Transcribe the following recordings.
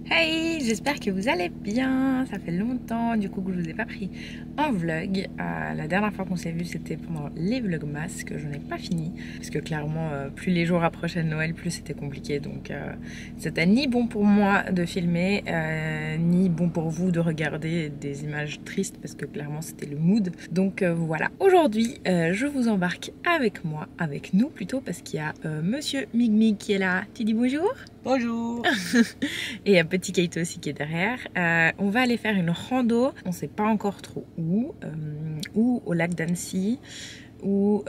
Hey, j'espère que vous allez bien. Ça fait longtemps du coup que je vous ai pas pris en vlog. La dernière fois qu'on s'est vu c'était pendant les vlogmas que je n'ai pas fini parce que clairement plus les jours approchaient de Noël plus c'était compliqué, donc c'était ni bon pour moi de filmer ni bon pour vous de regarder des images tristes parce que clairement c'était le mood. Donc voilà, aujourd'hui je vous embarque avec moi, avec nous plutôt, parce qu'il y a monsieur Mig qui est là. Tu dis bonjour? Bonjour. Et un petit Kaito aussi qui est derrière. On va aller faire une rando, on sait pas encore trop où, ou au lac d'Annecy, ou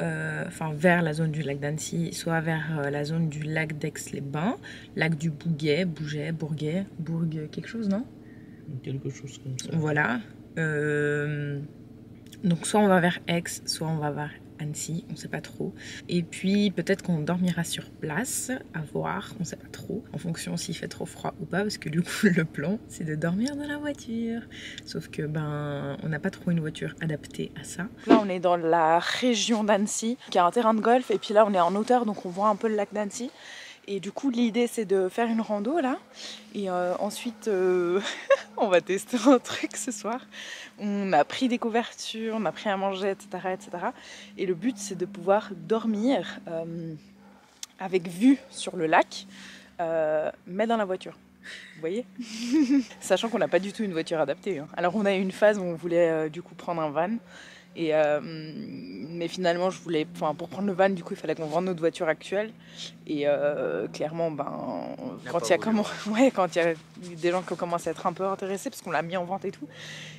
enfin vers la zone du lac d'Annecy, soit vers la zone du lac d'Aix-les-Bains, lac du Bourget, Bourg quelque chose, non? Quelque chose comme ça. Voilà. Donc soit on va vers Aix, soit on va vers Annecy, on sait pas trop. Et puis peut-être qu'on dormira sur place, à voir, on sait pas trop, en fonction s'il fait trop froid ou pas, parce que du coup le plan c'est de dormir dans la voiture. Sauf que ben on n'a pas trop une voiture adaptée à ça. Là on est dans la région d'Annecy, qui a un terrain de golf, et puis là on est en hauteur, donc on voit un peu le lac d'Annecy. Et du coup l'idée c'est de faire une rando là, et ensuite on va tester un truc ce soir. On a pris des couvertures, on a pris à manger, etc. etc. Et le but c'est de pouvoir dormir avec vue sur le lac, mais dans la voiture. Vous voyez? Sachant qu'on n'a pas du tout une voiture adaptée, hein. Alors on a eu une phase où on voulait du coup prendre un van. Et mais finalement je voulais, pour prendre le van du coup il fallait qu'on vende notre voiture actuelle, et clairement quand il y a des gens qui ont commencé à être un peu intéressés, parce qu'on l'a mis en vente et tout,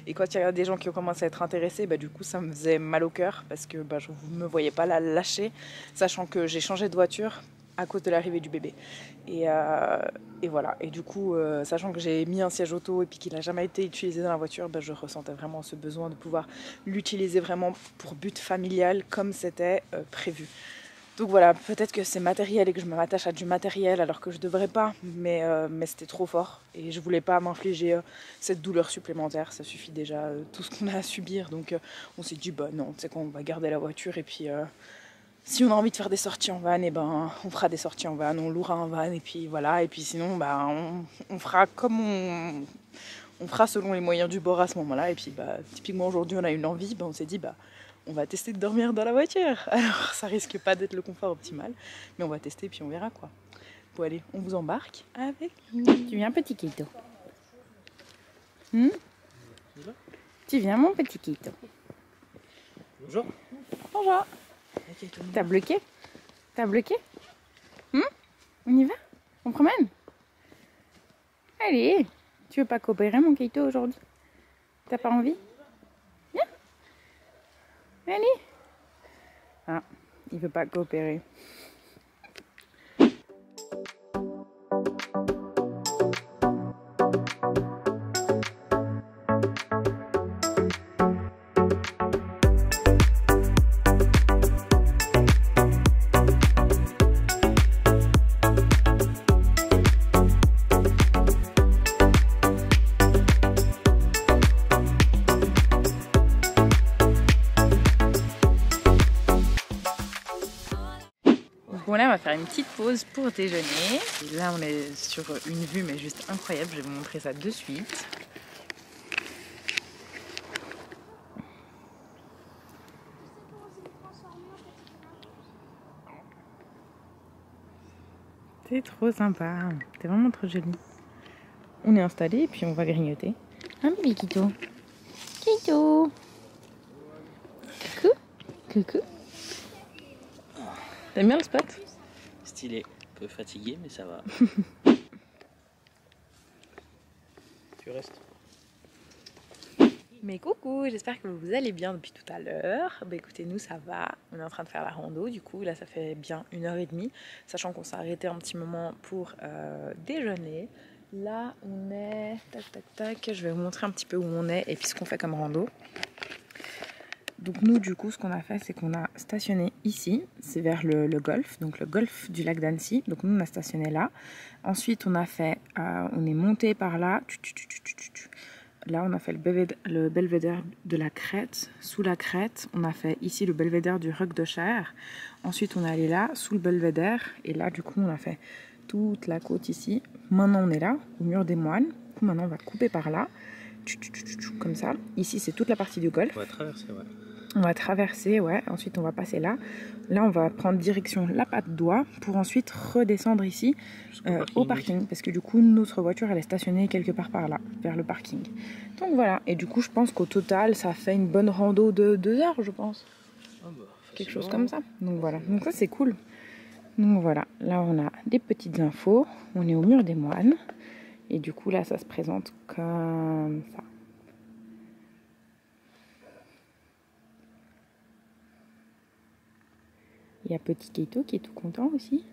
et quand il y a des gens qui ont commencé à être intéressés, du coup ça me faisait mal au cœur, parce que je ne me voyais pas la lâcher, sachant que j'ai changé de voiture à cause de l'arrivée du bébé. Et voilà. Et du coup, sachant que j'ai mis un siège auto et puis qu'il n'a jamais été utilisé dans la voiture, je ressentais vraiment ce besoin de pouvoir l'utiliser vraiment pour but familial comme c'était prévu. Donc voilà, peut-être que c'est matériel et que je m'attache à du matériel alors que je devrais pas, mais c'était trop fort et je voulais pas m'infliger cette douleur supplémentaire. Ça suffit déjà tout ce qu'on a à subir. Donc on s'est dit non, tu sais quoi, on va garder la voiture, et puis si on a envie de faire des sorties en van, on fera des sorties en van, on louera un van, et puis voilà. Et puis sinon, on fera comme on fera selon les moyens du bord à ce moment-là. Et puis typiquement aujourd'hui, on a une envie, on s'est dit on va tester de dormir dans la voiture. Alors ça risque pas d'être le confort optimal, mais on va tester et puis on verra quoi. Bon allez, on vous embarque avec nous. Tu viens, petit Kaito? Tu viens, mon petit Kaito? Bonjour. Bonjour. T'as bloqué? T'as bloqué? On y va? On promène? Allez! Tu veux pas coopérer, mon Kaito, aujourd'hui? T'as pas envie? Viens! Allez! Ah, il veut pas coopérer. Bon là on va faire une petite pause pour déjeuner. Et là on est sur une vue mais juste incroyable, je vais vous montrer ça de suite. C'est trop sympa, c'est vraiment trop joli. On est installé et puis on va grignoter. Un bébé Kaito. Kaito. Coucou. Coucou. T'aimes bien le spot? Stylé. Un peu fatigué, mais ça va. Tu restes. Mais coucou, j'espère que vous allez bien depuis tout à l'heure. Écoutez, nous ça va, on est en train de faire la rando, du coup là ça fait bien 1h30, sachant qu'on s'est arrêté un petit moment pour déjeuner. Là on est, tac, je vais vous montrer un petit peu où on est et puis ce qu'on fait comme rando. Donc nous du coup ce qu'on a fait c'est qu'on a stationné ici, c'est vers le golfe, donc le golfe du lac d'Annecy. Donc nous on a stationné là, ensuite on a fait, on est monté par là. Là, on a fait le belvédère de la crête. Sous la crête, on a fait ici le belvédère du Roc de Cher. Ensuite, on est allé là, sous le belvédère. Et là, du coup, on a fait toute la côte ici. Maintenant on est là, au mur des moines. Maintenant on va couper par là, comme ça. Ici c'est toute la partie du golf. On va traverser, ouais. On va traverser, ouais. Ensuite on va passer là. Là on va prendre direction la patte d'oie pour ensuite redescendre ici au parking. Parce que du coup notre voiture elle est stationnée quelque part par là, vers le parking. Donc voilà. Et du coup je pense qu'au total ça fait une bonne rando de 2 heures je pense. Ah bah, Quelque chose comme ça. Donc voilà. Donc ça c'est cool. Donc voilà. Là on a des petites infos. On est au mur des moines. Et du coup là ça se présente comme ça. Il y a petit Keito qui est tout content aussi.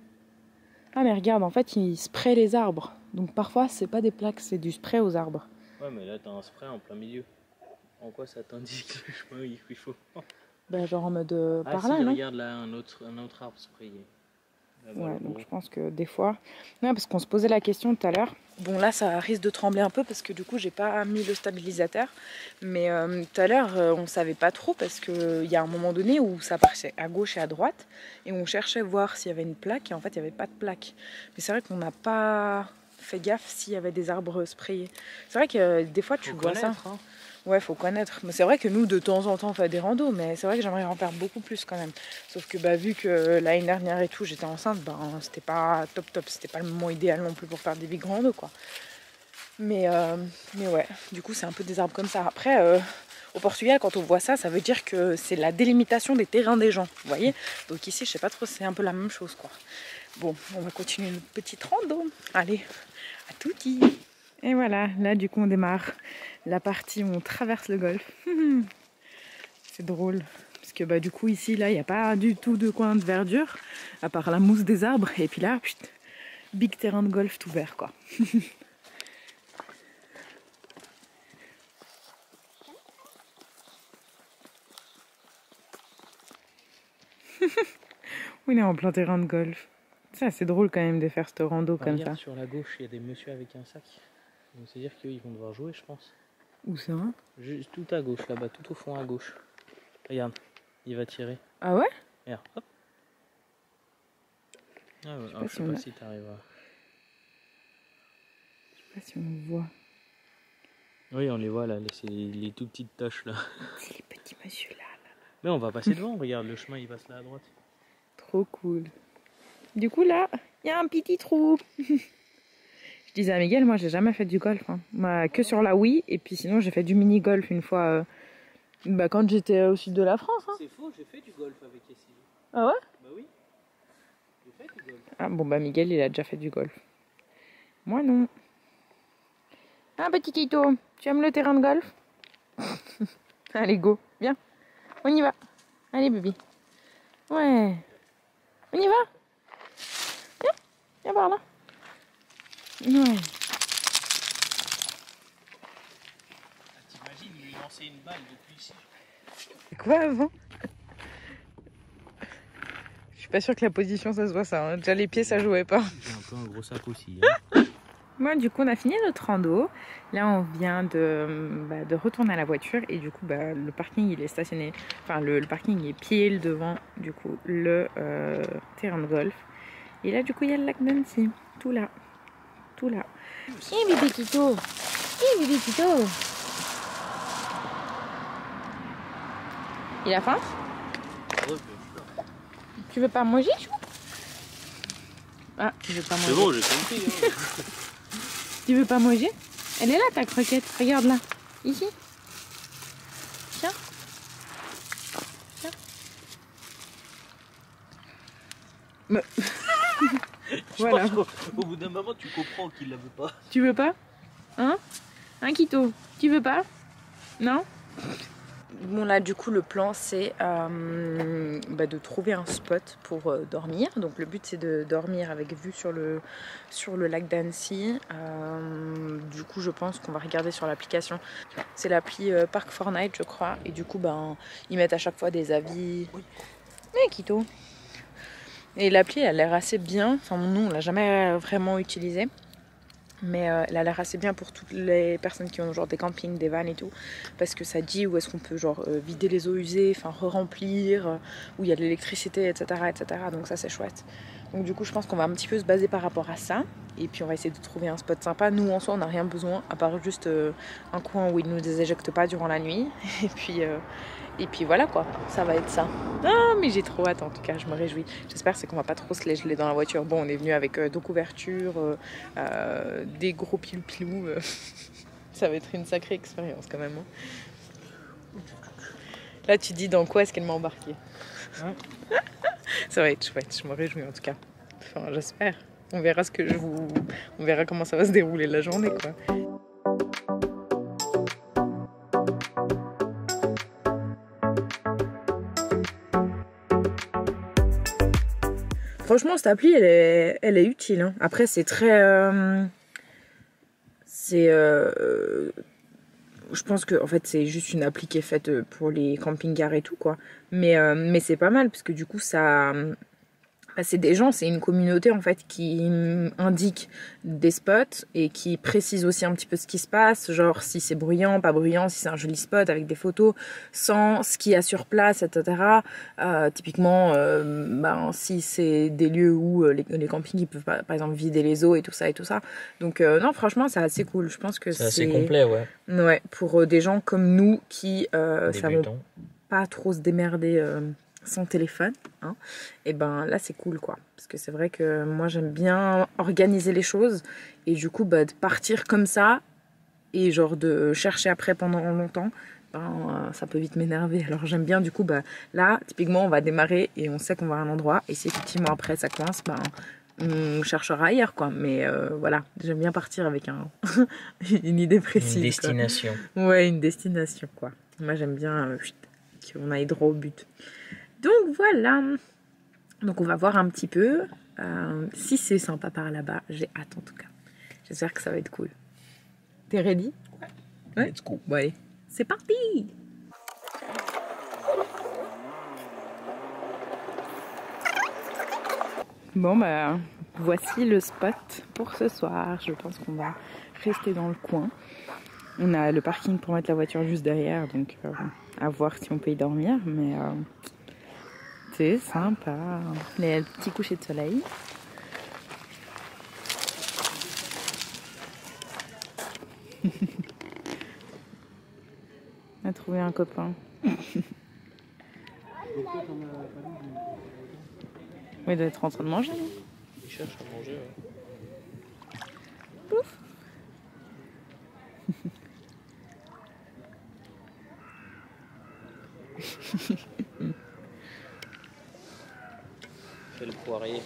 Ah mais regarde, en fait il spray les arbres. Donc parfois c'est pas des plaques, c'est du spray aux arbres. Ouais mais là t'as un spray en plein milieu. En quoi ça t'indique le chemin qu'il faut? Bah genre en mode par si, là, non? regarde là un autre arbre sprayé. Ouais, donc je pense que des fois... Non, parce qu'on se posait la question tout à l'heure. Bon, là, ça risque de trembler un peu parce que du coup, j'ai pas mis le stabilisateur. Mais tout à l'heure, on savait pas trop parce qu'il y a un moment donné où ça partait à gauche et à droite. Et on cherchait voir s'il y avait une plaque. Et en fait, il n'y avait pas de plaque. Mais c'est vrai qu'on n'a pas fait gaffe s'il y avait des arbres sprayés. C'est vrai que des fois, tu vois ça. Hein. Ouais, faut connaître. Mais c'est vrai que nous, de temps en temps, on fait des randos. Mais c'est vrai que j'aimerais en faire beaucoup plus quand même. Sauf que bah, vu que l'année dernière et tout, j'étais enceinte, bah, c'était pas top. C'était pas le moment idéal non plus pour faire des big randos, quoi. Mais ouais, du coup, c'est un peu des arbres comme ça. Après, au Portugal, quand on voit ça, ça veut dire que c'est la délimitation des terrains des gens. Vous voyez? Donc ici, je sais pas trop, c'est un peu la même chose, quoi. Bon, on va continuer notre petite rando. Allez, à touti! Et voilà, là du coup on démarre la partie où on traverse le golfe. C'est drôle, parce que bah, du coup ici, là, il n'y a pas du tout de coin de verdure, à part la mousse des arbres. Et puis là, putain, big terrain de golf tout vert, quoi. On est en plein terrain de golf. Ça, c'est drôle quand même de faire ce rando comme ça. Sur la gauche, il y a des messieurs avec un sac. Donc c'est-à-dire qu'ils vont devoir jouer, je pense. Où ça? Juste tout à gauche, là-bas, tout au fond à gauche. Regarde, il va tirer. Ah ouais? Regarde, hop. Ah ouais, je sais pas si t'arriveras. Je sais pas si on voit. Oui, on les voit là, c'est les tout petites taches là. C'est les petits messieurs là. Mais on va passer devant, regarde, le chemin il passe là à droite. Trop cool. Du coup là, il y a un petit trou. Je disais à Miguel, moi j'ai jamais fait du golf. Hein. Moi, que sur la Wii, et puis sinon j'ai fait du mini-golf une fois bah, quand j'étais au sud de la France. Hein. C'est faux, j'ai fait du golf avec Essie. Ah ouais? Bah oui, j'ai fait du golf. Ah bon bah Miguel il a déjà fait du golf. Moi non. Ah petit Keito, tu aimes le terrain de golf? Allez go, viens, on y va. Allez bébé. Ouais. On y va? Viens par là. Ouais. T'imagines lui lancer une balle depuis ici? C'est quoi avant? Je suis pas sûre que la position ça se voit ça. Hein. Déjà les pieds ça jouait pas. J'ai un peu un gros sac aussi. Hein. Moi du coup on a fini notre rando. Là on vient de retourner à la voiture et du coup le parking il est stationné. Enfin le parking est pile devant du coup le terrain de golf. Et là du coup il y a le lac d'Annecy. Tout là. Tout là. Eh bébé Keito. Eh bébé Keito. Il a faim? Tu veux pas manger, chou? Ah, tu veux pas manger. C'est bon, j'ai compris. Hein. Tu veux pas manger? Elle est là ta croquette, regarde là. Ici. Tiens. Tiens. Mais... voilà. Au bout d'un moment, tu comprends qu'il la veut pas. Tu veux pas? Hein? Keito, tu veux pas? Non? Bon là du coup le plan c'est de trouver un spot pour dormir. Donc le but c'est de dormir avec vue sur le lac d'Annecy. Du coup je pense qu'on va regarder sur l'application. C'est l'appli Park Fortnite je crois. Et du coup ils mettent à chaque fois des avis. Oui. Mais Keito. Et l'appli elle a l'air assez bien. Enfin nous on l'a jamais vraiment utilisée. Mais elle a l'air assez bien pour toutes les personnes qui ont genre des campings, des vannes et tout. Parce que ça dit où est-ce qu'on peut genre vider les eaux usées, enfin re-remplir, où il y a de l'électricité, etc., etc. Donc ça c'est chouette. Donc du coup je pense qu'on va un petit peu se baser par rapport à ça. Et puis on va essayer de trouver un spot sympa. Nous en soi on n'a rien besoin, à part juste un coin où ils ne nous déséjectent pas durant la nuit. Et puis voilà quoi, ça va être ça. Ah mais j'ai trop hâte en tout cas, je me réjouis. J'espère c'est qu'on va pas trop se les geler dans la voiture. Bon on est venu avec deux couvertures, des gros pilou-pilou. Ça va être une sacrée expérience quand même. Hein. Là tu dis dans quoi est-ce qu'elle m'a embarqué? Ça va être chouette, je me réjouis en tout cas. Enfin j'espère. On verra on verra comment ça va se dérouler la journée quoi. Franchement, cette appli, elle est utile. Hein. Après, c'est très... je pense que en fait, c'est juste une appli qui est faite pour les camping-cars et tout, quoi. Mais c'est pas mal, parce que du coup, ça... C'est des gens, c'est une communauté en fait qui indique des spots et qui précise aussi un petit peu ce qui se passe, genre si c'est bruyant, pas bruyant, si c'est un joli spot avec des photos, sans ce qu'il y a sur place, etc. Typiquement, si c'est des lieux où les campings ils peuvent par exemple vider les eaux et tout ça. Donc non, franchement, c'est assez cool. Je pense que c'est assez complet, ouais. Ouais, pour des gens comme nous qui savons Débutants. pas trop se démerder. Sans téléphone, hein, et ben là c'est cool quoi, parce que c'est vrai que moi j'aime bien organiser les choses et du coup de partir comme ça et genre de chercher après pendant longtemps, ça peut vite m'énerver. Alors j'aime bien du coup là typiquement on va démarrer et on sait qu'on va à un endroit et si effectivement après ça coince, on cherchera ailleurs quoi, mais voilà, j'aime bien partir avec une idée précise. Une destination. Quoi. Ouais, une destination quoi. Moi j'aime bien qu'on aille droit au but. Donc voilà, donc on va voir un petit peu si c'est sympa par là-bas. J'ai hâte en tout cas. J'espère que ça va être cool. T'es ready? Ouais. Let's go. Bon allez, c'est parti. Bon voici le spot pour ce soir. Je pense qu'on va rester dans le coin. On a le parking pour mettre la voiture juste derrière, donc à voir si on peut y dormir, mais... c'est sympa. Les petits couchers de soleil. On a trouvé un copain. Oui, il doit être en train de manger. Il cherche à manger, ouais. Pouf. C'est le poirier.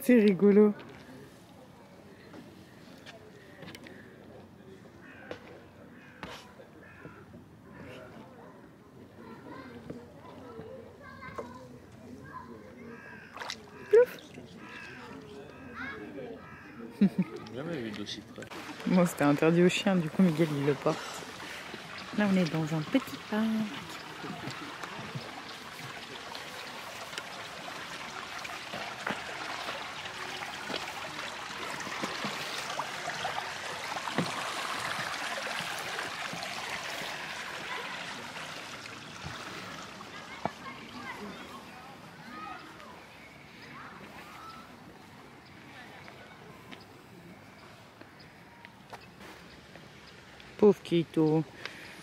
C'est rigolo. Jamais vu d'aussi près. Bon, c'était interdit aux chiens, du coup Miguel il le porte. Là on est dans un petit parc. Pauvre Kito.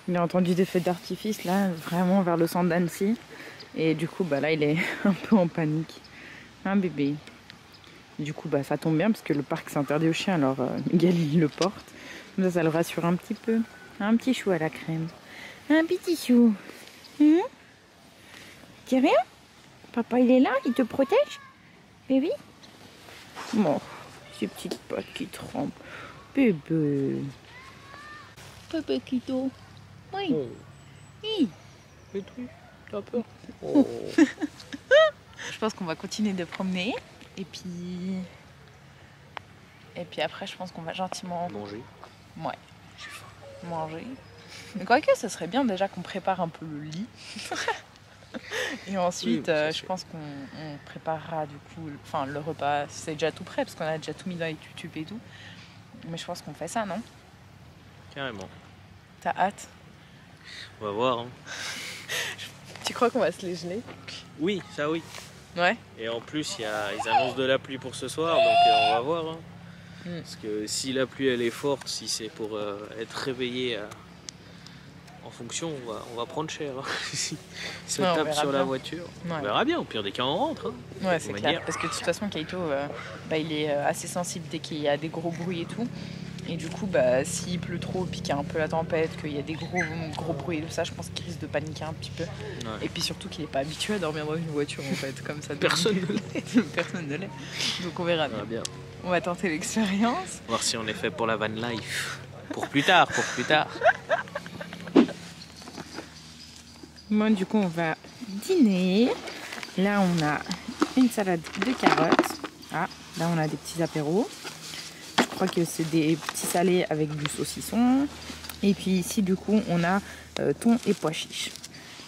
Il a entendu des feux d'artifice là, vraiment vers le centre d'Annecy. Et du coup, là, il est un peu en panique. Un bébé. Du coup, ça tombe bien parce que le parc c'est interdit aux chiens. Alors, Miguel, il le porte. Comme ça le rassure un petit peu. Un petit chou à la crème. Un petit chou. C'est rien? Papa, il est là? Il te protège? Bébé? Bon, ces petites pattes qui tremblent. Bébé. Bébé Kito. Oui. Oh. Oui. Le truc, t'as peur? Oh. Je pense qu'on va continuer de promener. Et puis après, je pense qu'on va gentiment... Manger. Ouais. Manger. Mais quoique, ça serait bien déjà qu'on prépare un peu le lit. Et ensuite, Oui, ça, je pense qu'on préparera du coup le repas. C'est déjà tout prêt parce qu'on a déjà tout mis dans les tutupes et tout. Mais je pense qu'on fait ça, non? Carrément. T'as hâte? On va voir. Hein. Tu crois qu'on va se les geler? Oui, ça oui. Ouais. Et en plus, ils annoncent de la pluie pour ce soir, donc on va voir. Hein. Parce que si la pluie elle est forte, si c'est pour être réveillé en fonction, on va prendre cher. Hein. Si se tape sur la voiture. Ouais. On verra bien, au pire des cas on rentre. Hein. Ouais, c'est clair. Parce que de toute façon, Kaito, il est assez sensible dès qu'il y a des gros bruits et tout. Et du coup, s'il pleut trop, puis qu'il y a un peu la tempête, qu'il y a des gros bruits et tout ça, je pense qu'il risque de paniquer un petit peu. Ouais. Et puis surtout qu'il n'est pas habitué à dormir dans une voiture en fait, comme ça. Personne ne l'est. Personne ne l'est. Donc on verra bien. On va tenter l'expérience. Voir si on est fait pour la van life. Pour plus tard. Moi, du coup, on va dîner. Là, on a une salade de carottes. Ah, là, on a des petits apéros. Je crois que c'est des petits salés avec du saucisson. Et puis ici, du coup, on a thon et pois chiches.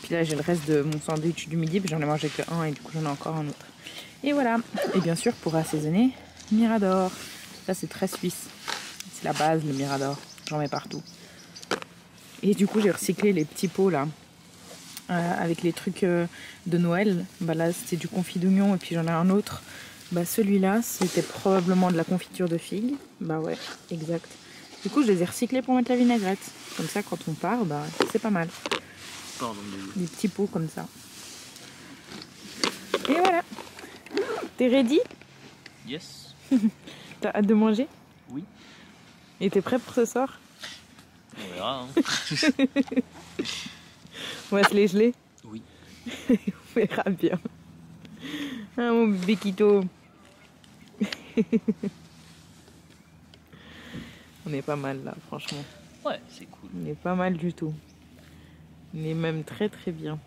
Puis là, j'ai le reste de mon sandwich du midi. Puis j'en ai mangé que un et du coup, j'en ai encore un autre. Et voilà. Et bien sûr, pour assaisonner, Mirador. Ça, c'est très suisse. C'est la base, le Mirador. J'en mets partout. Et du coup, j'ai recyclé les petits pots là. Avec les trucs de Noël. Là, c'était du confit d'oignon. Et puis j'en ai un autre. Celui-là, c'était probablement de la confiture de figues. Ouais, exact. Du coup, je les ai recyclés pour mettre la vinaigrette. Comme ça, quand on part, c'est pas mal. Pardon, des petits pots comme ça. Et voilà. T'es ready? Yes. T'as hâte de manger? Oui. Et t'es prêt pour ce soir? On verra. Hein. On va se les geler? Oui. On verra bien. Ah, mon bébé Kito. On est pas mal là, franchement. Ouais, c'est cool. On est pas mal du tout. On est même très très bien.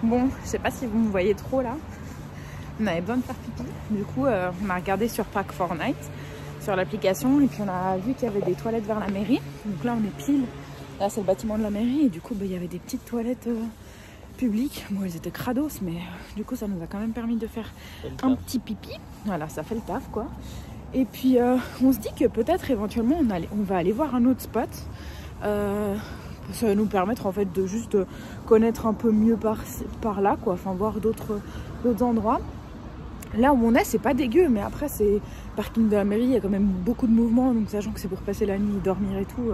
Bon, je sais pas si vous me voyez trop là. On avait besoin de faire pipi. Du coup, on a regardé sur Pack for Night, sur l'application, et puis on a vu qu'il y avait des toilettes vers la mairie. Donc là, on est pile. Là, c'est le bâtiment de la mairie, et du coup, il y avait des petites toilettes publiques. Bon, elles étaient crados, mais du coup, ça nous a quand même permis de faire un petit pipi. Voilà, ça fait le taf, quoi. Et puis, on se dit que peut-être, éventuellement, on va aller voir un autre spot. Ça va nous permettre, en fait, de juste connaître un peu mieux par là, quoi. Enfin, voir d'autres endroits. Là où on est, c'est pas dégueu, mais après, c'est parking de la mairie, il y a quand même beaucoup de mouvements, donc sachant que c'est pour passer la nuit, dormir et tout,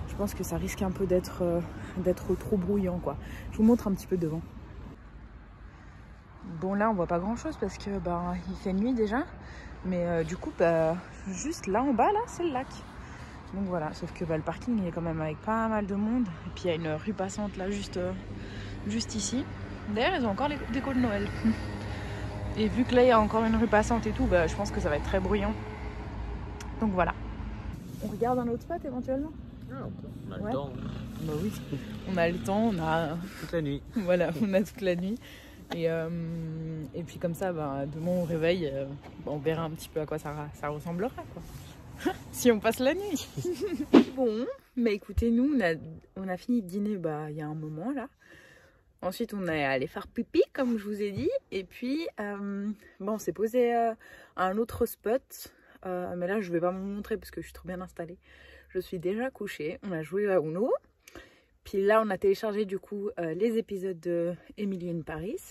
je pense que ça risque un peu d'être trop bruyant, quoi. Je vous montre un petit peu devant. Bon, là, on voit pas grand-chose parce que il fait nuit déjà, mais du coup, juste là en bas, là, c'est le lac. Donc voilà, sauf que le parking, il est quand même avec pas mal de monde, et puis il y a une rue passante là, juste ici. D'ailleurs, ils ont encore les décos de Noël. Et vu que là il y a encore une rue passante et tout, je pense que ça va être très bruyant. Donc voilà. On regarde un autre spot éventuellement? On a le temps. Bah oui, on a le temps, on a toute la nuit. Voilà, on a toute la nuit. Et puis comme ça, demain on réveille, on verra un petit peu à quoi ça ressemblera, quoi. Si on passe la nuit. Bon, écoutez, nous on a fini de dîner il y a un moment là. Ensuite, on est allé faire pipi, comme je vous ai dit. Et puis, on s'est posé à un autre spot. Mais là, je ne vais pas vous montrer parce que je suis trop bien installée. Je suis déjà couchée. On a joué à Uno. Puis là, on a téléchargé du coup les épisodes de Emily in Paris.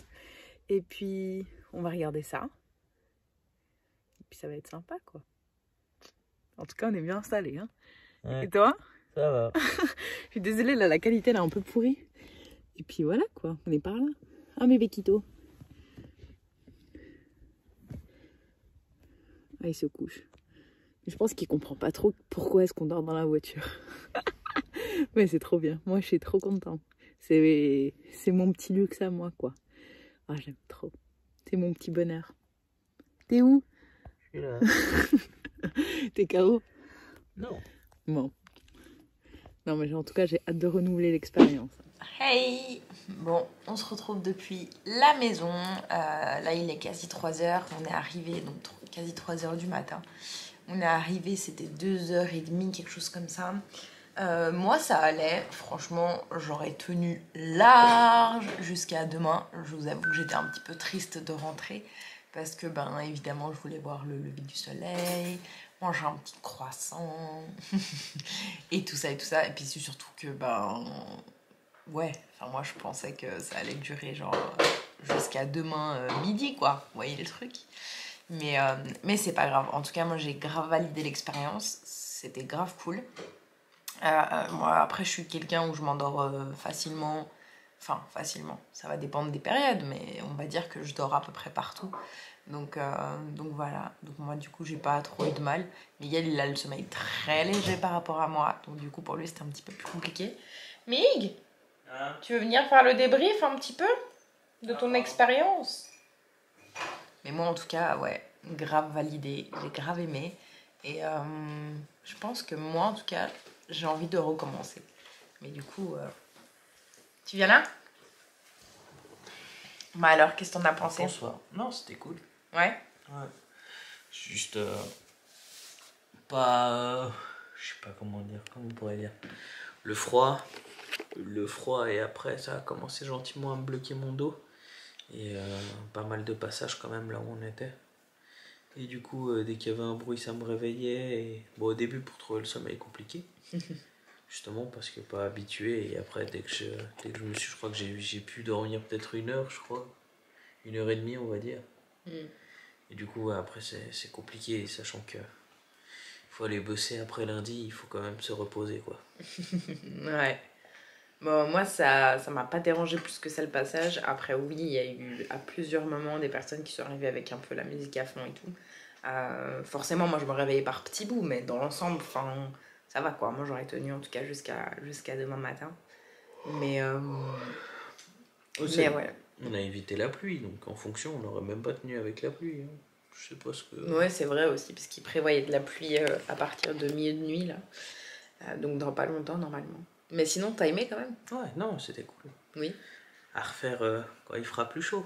Et puis, on va regarder ça. Et puis, ça va être sympa, quoi. En tout cas, on est bien installés. Hein. Ouais. Et toi? Ça va. Je suis désolée, là, la qualité elle est un peu pourrie. Et puis voilà quoi, on est par là. Ah mes béquitos. Ah il se couche. Je pense qu'il comprend pas trop pourquoi est-ce qu'on dort dans la voiture. Mais c'est trop bien, moi je suis trop contente. C'est mon petit luxe à moi quoi. Ah j'aime trop. C'est mon petit bonheur. T'es où? Je suis là. T'es KO? Non. Bon. Non mais en tout cas j'ai hâte de renouveler l'expérience. Hey! Bon, on se retrouve depuis la maison. Là, il est quasi 3h. On est arrivé, donc quasi 3h du matin. On est arrivé, c'était 2h30, quelque chose comme ça. Moi, ça allait. Franchement, j'aurais tenu large jusqu'à demain. Je vous avoue que j'étais un petit peu triste de rentrer. Parce que, ben, évidemment, je voulais voir le lever du soleil, manger un petit croissant, et tout ça, et tout ça. Et puis, c'est surtout que, ben, ouais, enfin, moi, je pensais que ça allait durer, genre, jusqu'à demain midi, quoi. Vous voyez le truc? Mais c'est pas grave. En tout cas, moi, j'ai grave validé l'expérience. C'était grave cool. Moi, après, je suis quelqu'un où je m'endors facilement. Enfin, facilement. Ça va dépendre des périodes, mais on va dire que je dors à peu près partout. Donc voilà. Donc moi, du coup, j'ai pas trop eu de mal. Miguel, il a le sommeil très léger par rapport à moi. Donc du coup, pour lui, c'était un petit peu plus compliqué. Mig, tu veux venir faire le débrief un petit peu de ton expérience? Mais moi, en tout cas, ouais, grave validé. J'ai grave aimé. Et je pense que moi, en tout cas, j'ai envie de recommencer. Mais du coup, tu viens là? Bah alors, qu'est-ce que t'en as pensé? Bonsoir. Non, c'était cool. Ouais. Ouais. Juste pas. Je sais pas comment dire, comment on pourrait dire. Le froid. Et après, ça a commencé gentiment à me bloquer mon dos. Et pas mal de passages quand même là où on était. Et du coup, dès qu'il y avait un bruit, ça me réveillait. Et... Bon, au début, pour trouver le sommeil, compliqué. Justement, parce que pas habitué. Et après, dès que je me suis... Je crois que j'ai pu dormir peut-être 1 heure, je crois. 1h30, on va dire. Et du coup, ouais, après, c'est compliqué. Sachant que faut aller bosser après lundi, il faut quand même se reposer, quoi. Ouais. Bon, moi, ça m'a pas dérangé plus que ça le passage. Après, oui, il y a eu à plusieurs moments des personnes qui sont arrivées avec un peu la musique à fond et tout. Forcément, moi, je me réveillais par petits bouts, mais dans l'ensemble, enfin, ça va quoi. Moi, j'aurais tenu en tout cas jusqu'à demain matin. Mais ouais. On a évité la pluie, donc en fonction, on n'aurait même pas tenu avec la pluie. Hein. Je sais pas ce que... Ouais, c'est vrai aussi, parce qu'ils prévoyaient de la pluie à partir de milieu de nuit, là. Donc dans pas longtemps, normalement. Mais sinon, t'as aimé quand même? Ouais, non, c'était cool. Oui. À refaire quand il fera plus chaud.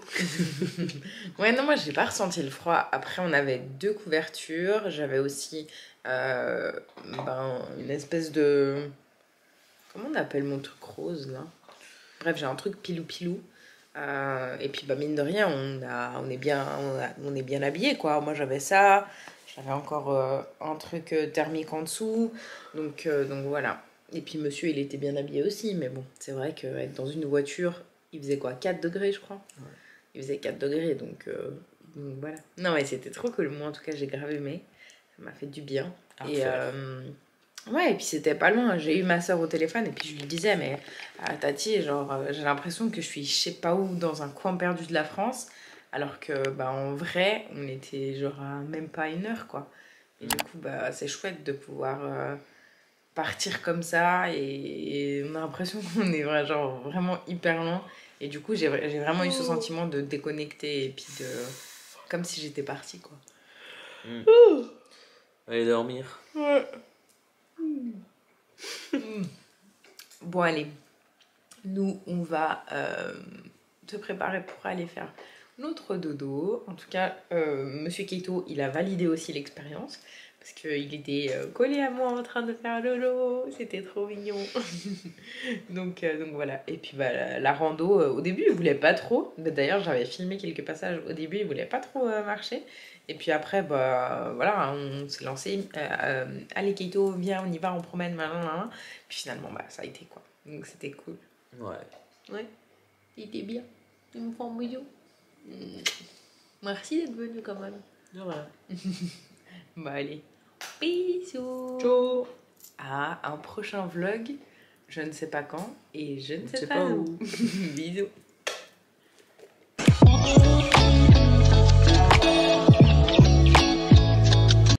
Ouais, non, moi, j'ai pas ressenti le froid. Après, on avait 2 couvertures. J'avais aussi une espèce de... Comment on appelle mon truc rose, là? Bref, j'ai un truc pilou-pilou. Et puis, bah, mine de rien, on est bien habillés, quoi. Moi, j'avais ça. J'avais encore un truc thermique en dessous. Donc voilà. Et puis, monsieur, il était bien habillé aussi. Mais bon, c'est vrai qu'être dans une voiture, il faisait quoi? 4 degrés, je crois. Ouais. Il faisait 4 degrés, donc voilà. Non, mais c'était trop cool. Moi, en tout cas, j'ai grave aimé. Ça m'a fait du bien. Ouais, et puis c'était pas loin. J'ai eu ma soeur au téléphone et puis je lui disais, mais Tati, genre, j'ai l'impression que je suis je sais pas où, dans un coin perdu de la France, alors que, bah, en vrai, on était genre à même pas 1 heure, quoi. Et du coup, bah, c'est chouette de pouvoir partir comme ça et on a l'impression qu'on est genre, vraiment hyper loin. Et du coup, j'ai vraiment eu ce sentiment de déconnecter et puis de... Comme si j'étais partie, quoi. Allez dormir. Ouais. Bon, allez. Nous, on va se préparer pour aller faire notre dodo. En tout cas, Monsieur Keito, il a validé aussi l'expérience. Parce qu'il était collé à moi en train de faire dodo. C'était trop mignon. donc voilà. Et puis bah, la rando, au début, il voulait pas trop. D'ailleurs, j'avais filmé quelques passages. Au début, il voulait pas trop marcher. Et puis après, bah voilà, on s'est lancé. Allez, Keito, viens, on y va, on promène. Blablabla. Puis finalement, bah, ça a été quoi. Donc c'était cool. Ouais, il était bien. Il me fait un bisou. Merci d'être venu quand même. De rien. Bah allez. Bisous. Ciao. À un prochain vlog. Je ne sais pas quand et je ne sais pas pas où. où. Bisous.